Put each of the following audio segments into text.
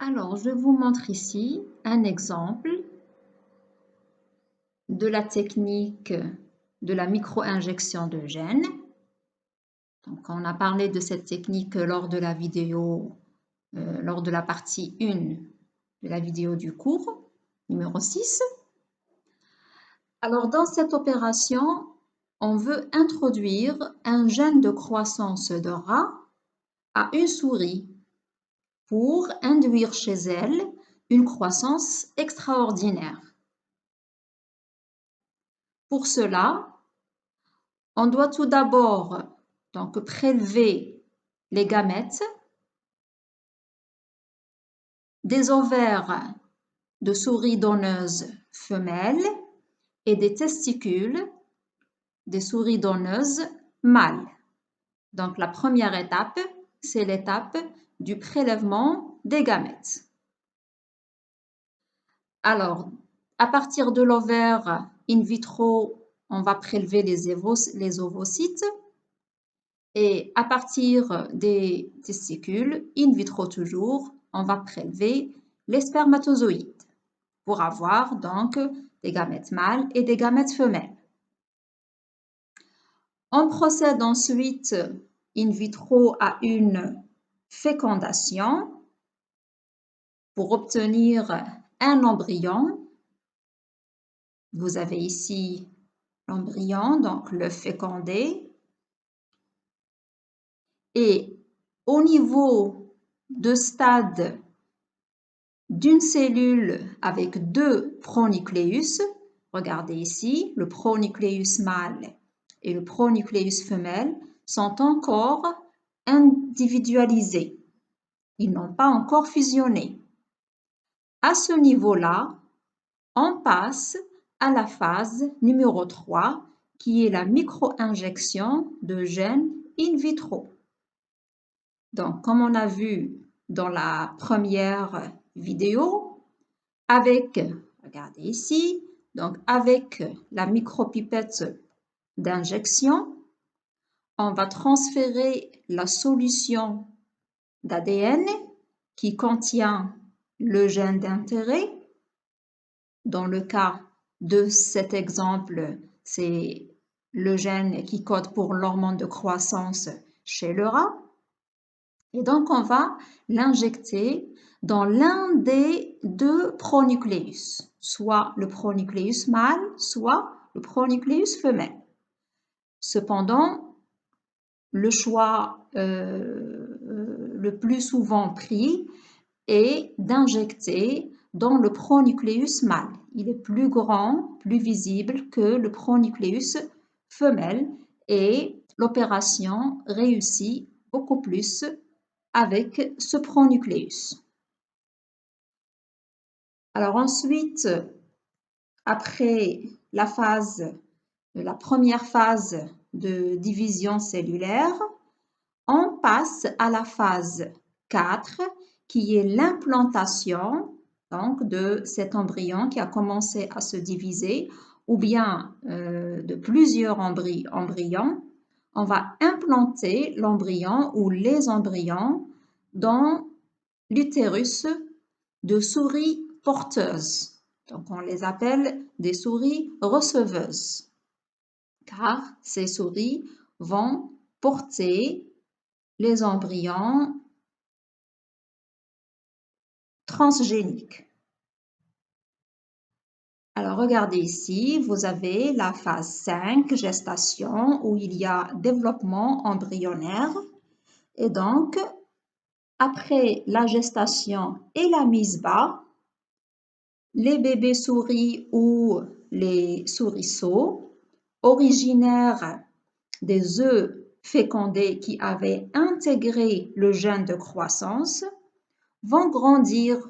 Alors, je vous montre ici un exemple de la technique de la micro-injection de gènes. Donc, on a parlé de cette technique lors de la vidéo, lors de la partie 1 de la vidéo du cours, numéro 6. Alors, dans cette opération, on veut introduire un gène de croissance de rat à une souris pour induire chez elle une croissance extraordinaire. Pour cela, on doit tout d'abord donc prélever les gamètes des ovaires de souris donneuses femelles et des testicules des souris donneuses mâles. Donc la première étape, c'est l'étape du prélèvement des gamètes. Alors, à partir de l'ovaire in vitro, on va prélever les ovocytes. Et à partir des testicules, in vitro toujours, on va prélever les spermatozoïdes pour avoir donc des gamètes mâles et des gamètes femelles. On procède ensuite in vitro à une fécondation pour obtenir un embryon. Vous avez ici l'embryon, donc le fécondé. Et au niveau de stade d'une cellule avec deux pronucléus, regardez ici, le pronucléus mâle et le pronucléus femelle sont encore individualisés. Ils n'ont pas encore fusionné. À ce niveau-là, on passe à la phase numéro 3, qui est la micro-injection de gènes in vitro. Donc, comme on a vu dans la première vidéo, regardez ici, donc avec la micropipette d'injection, on va transférer la solution d'ADN qui contient le gène d'intérêt. Dans le cas de cet exemple, c'est le gène qui code pour l'hormone de croissance chez le rat. Et donc, on va l'injecter dans l'un des deux pronucléus, soit le pronucléus mâle, soit le pronucléus femelle. Cependant, le choix le plus souvent pris est d'injecter dans le pronucléus mâle. Il est plus grand, plus visible que le pronucléus femelle et l'opération réussit beaucoup plus avec ce pronucléus. Alors ensuite, après la première phase de division cellulaire, on passe à la phase 4 qui est l'implantation donc de cet embryon qui a commencé à se diviser ou bien de plusieurs embryons. On va implanter l'embryon ou les embryons dans l'utérus de souris porteuses. Donc, on les appelle des souris receveuses, car ces souris vont porter les embryons transgéniques. Alors, regardez ici, vous avez la phase 5, gestation, où il y a développement embryonnaire. Et donc, après la gestation et la mise bas, les bébés souris ou les souriceaux, originaires des œufs fécondés qui avaient intégré le gène de croissance, vont grandir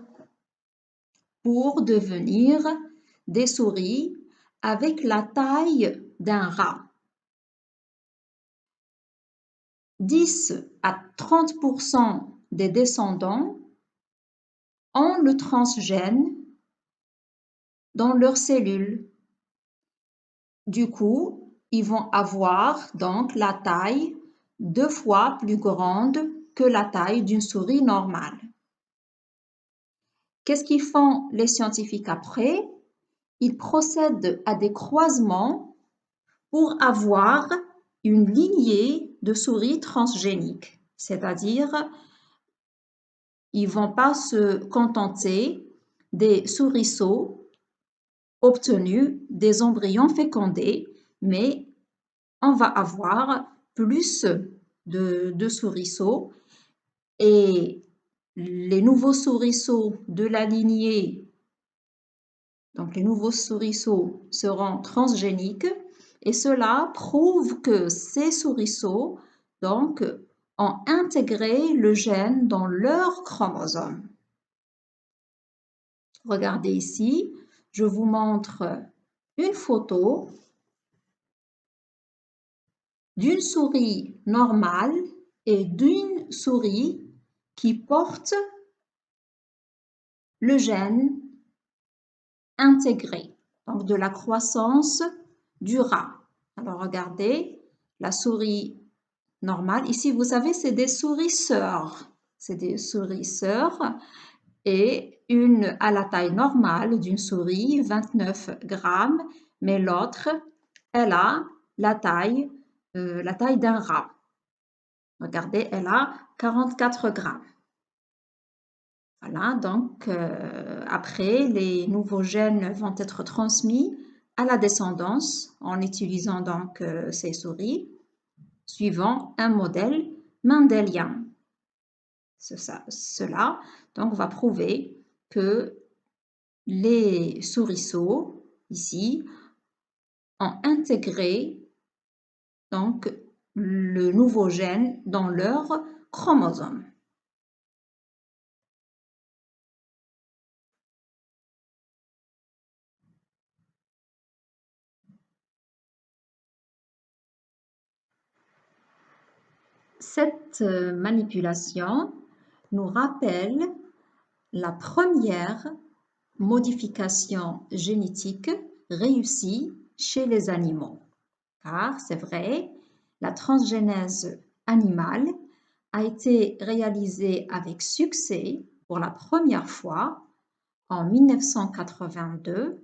pour devenir des souris avec la taille d'un rat. 10 à 30% des descendants ont le transgène dans leurs cellules. Du coup, ils vont avoir donc la taille 2 fois plus grande que la taille d'une souris normale. Qu'est-ce qu'ils font les scientifiques après? Ils procèdent à des croisements pour avoir une lignée de souris transgéniques, c'est-à-dire ils ne vont pas se contenter des souriceaux obtenus des embryons fécondés, mais on va avoir plus de souriceaux et les nouveaux souriceaux de la lignée, donc les nouveaux souriceaux seront transgéniques et cela prouve que ces souriceaux donc, ont intégré le gène dans leur chromosome. Regardez ici, je vous montre une photo d'une souris normale et d'une souris qui porte le gène intégré, donc de la croissance du rat. Alors regardez, la souris normale, ici vous savez c'est des souris sœurs, c'est des souris sœurs et une à la taille normale d'une souris, 29 grammes, mais l'autre, elle a la taille d'un rat. Regardez, elle a 44 grammes. Voilà, donc après, les nouveaux gènes vont être transmis à la descendance en utilisant donc ces souris, suivant un modèle mendélien. Cela donc va prouver que les souriceaux ici ont intégré donc le nouveau gène dans leur chromosome. Cette manipulation nous rappelle la première modification génétique réussie chez les animaux. Car c'est vrai, la transgénèse animale a été réalisée avec succès pour la première fois en 1982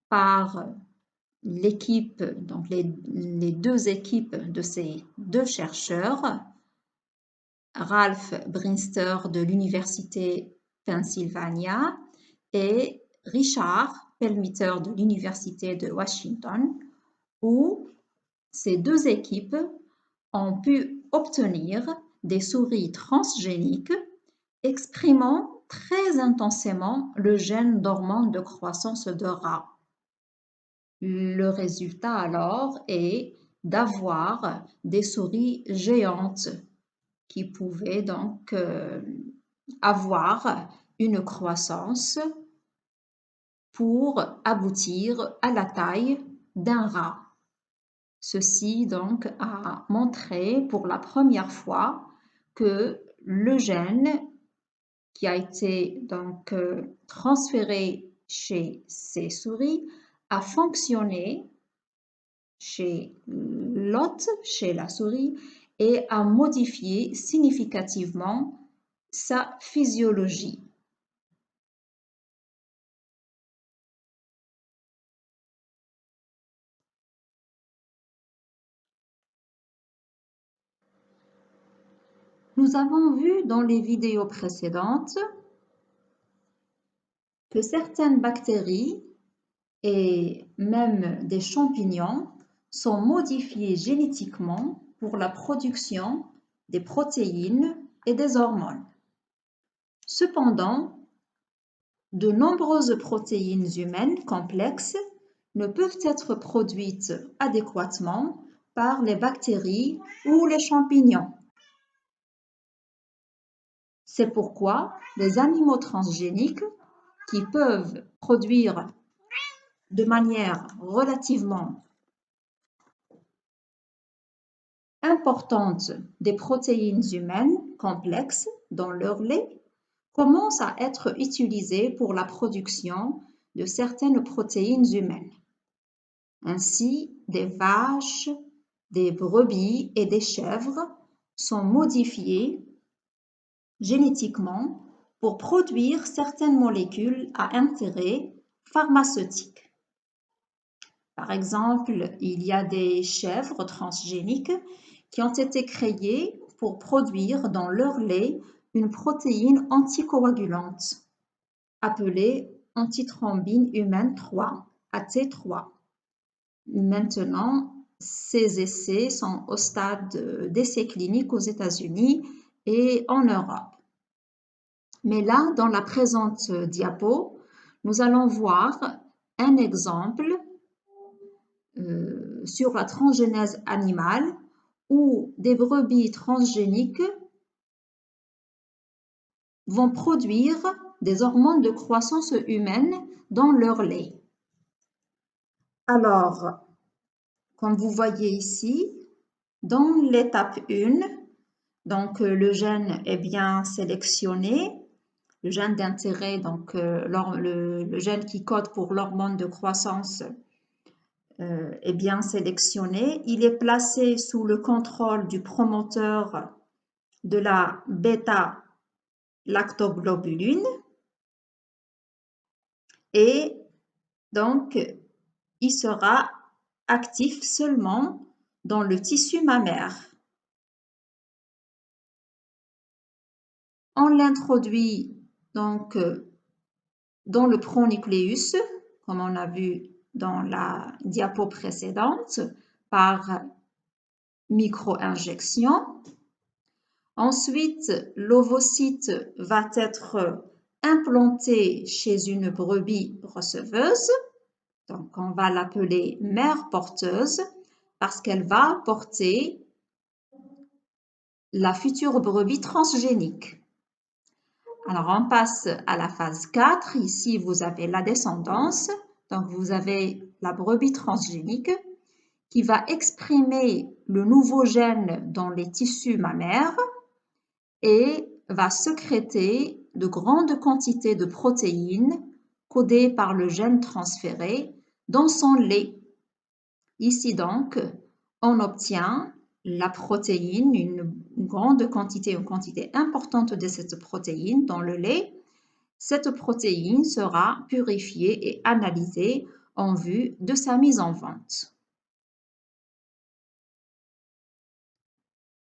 par l'équipe, donc les deux équipes de ces deux chercheurs, Ralph Brinster de l'Université Pennsylvania et Richard Perlmutter de l'Université de Washington, où ces deux équipes ont pu obtenir des souris transgéniques exprimant très intensément le gène d'hormone de croissance de rat. Le résultat alors est d'avoir des souris géantes qui pouvaient donc avoir une croissance pour aboutir à la taille d'un rat. Ceci donc a montré pour la première fois que le gène qui a été donc transféré chez ces souris a fonctionné chez l'hôte, chez la souris, et a modifié significativement sa physiologie. Nous avons vu dans les vidéos précédentes que certaines bactéries et même des champignons sont modifiés génétiquement pour la production des protéines et des hormones. Cependant, de nombreuses protéines humaines complexes ne peuvent être produites adéquatement par les bactéries ou les champignons. C'est pourquoi les animaux transgéniques qui peuvent produire de manière relativement importante des protéines humaines complexes dans leur lait commencent à être utilisés pour la production de certaines protéines humaines. Ainsi, des vaches, des brebis et des chèvres sont modifiées génétiquement pour produire certaines molécules à intérêt pharmaceutique. Par exemple, il y a des chèvres transgéniques qui ont été créées pour produire dans leur lait une protéine anticoagulante appelée antithrombine humaine 3, AT3. Maintenant, ces essais sont au stade d'essais cliniques aux États-Unis et en Europe. Mais là, dans la présente diapo, nous allons voir un exemple sur la transgénèse animale où des brebis transgéniques vont produire des hormones de croissance humaine dans leur lait. Alors, comme vous voyez ici, dans l'étape 1, donc le gène est bien sélectionné, le gène d'intérêt, donc le gène qui code pour l'hormone de croissance est bien sélectionné. Il est placé sous le contrôle du promoteur de la bêta-lactoglobuline et donc il sera actif seulement dans le tissu mammaire. On l'introduit donc dans le pronucléus, comme on a vu dans la diapo précédente, par micro-injection. Ensuite, l'ovocyte va être implanté chez une brebis receveuse. Donc, on va l'appeler mère porteuse parce qu'elle va porter la future brebis transgénique. Alors, on passe à la phase 4. Ici, vous avez la descendance. Donc, vous avez la brebis transgénique qui va exprimer le nouveau gène dans les tissus mammaires et va sécréter de grandes quantités de protéines codées par le gène transféré dans son lait. Ici donc, on obtient la protéine, une grande quantité, une quantité importante de cette protéine dans le lait. Cette protéine sera purifiée et analysée en vue de sa mise en vente.